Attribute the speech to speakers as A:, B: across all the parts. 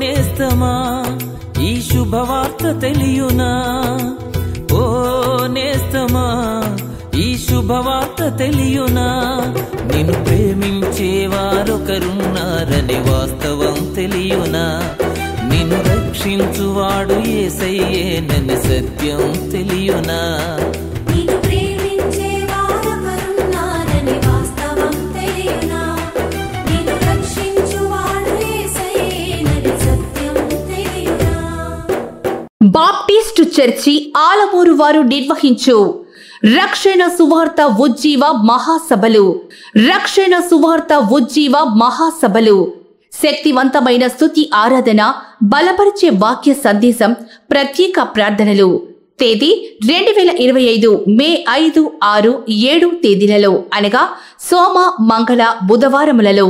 A: నేస్తమా ఈ శుభవార్త తెలియునా, ఓ నేస్తమా ఈ శుభవార్త తెలియునా, నిన్ను ప్రేమించేవారొకరున్నారని వాస్తవం తెలియునా, నిన్ను రక్షించువాడు యేసయ్యేనని సత్యం తెలియునా.
B: బాప్టిస్టు చర్చి ఆలమూరు వారు నిర్వహించు రక్షణ సువార్త ఉజ్జీవ మహాసభలు. రక్షణ సువార్త ఉజ్జీవ మహాసభలు శక్తివంతమైన స్తుతి ఆరాధన, బలపరిచే వాక్య సందేశం, ప్రత్యేక ప్రార్థనలు. తేదీ 2025 మే 5, 6, 7 తేదీలలో అనగా సోమ, మంగళ, బుధవారములలో.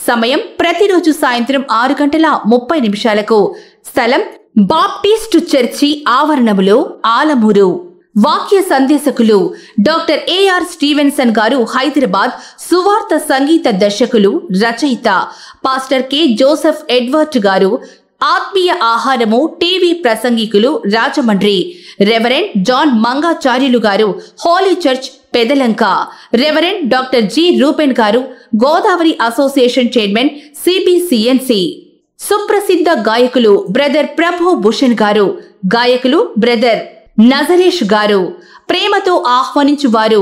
B: సమయం ప్రతిరోజు సాయంత్రం 6:30 స్థలం బాప్టిస్టు చర్చి ఆవరణములో, ఆలమూరు. వాక్య సందేశకులు డాక్టర్ ఏఆర్ స్టీవెన్సన్ గారు, హైదరాబాద్. సువార్త సంగీత దర్శకులు, రచయిత పాస్టర్ కె జోసెఫ్ ఎడ్వర్డ్ గారు. ఆత్మీయ ఆహారము TV ప్రసంగికులు, Rajahmundry. Reverend John Mangacharyulu గారు, Holi church, Pedalanka. Reverend doctor G Rupen గారు, గోదావరి అసోసియేషన్ చైర్మన్, సిబిసిఎన్సి. సుప్రసిద్ధ గాయకులు బ్రదర్ ప్రభు భూషణ్ గారు, గాయకులు బ్రదర్ నజరేష్ గారు. ప్రేమతో ఆహ్వానించువారు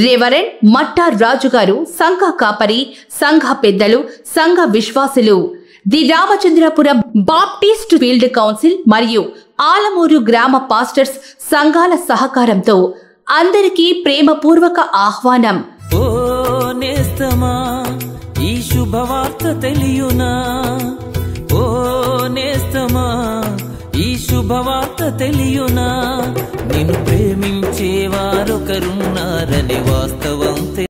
B: రెవరెండ్ మట్టా రాజు గారు, సంఘ కాపరి, సంఘ పెద్దలు, సంఘ విశ్వాసులు. The Ramachandrapuram Baptist field council మరియు ఆలమూరు గ్రామ పాస్టర్స్ సంఘాల సహకారంతో అందరికీ ప్రేమపూర్వక ఆహ్వానం.
A: ఓ నేస్తమా ఈ శుభవార్త తెలియునా, ఓ నేస్తమా ఈ శుభవార్త తెలియునా, నిన్ను ప్రేమించేవారొకరున్నారని వాస్తవం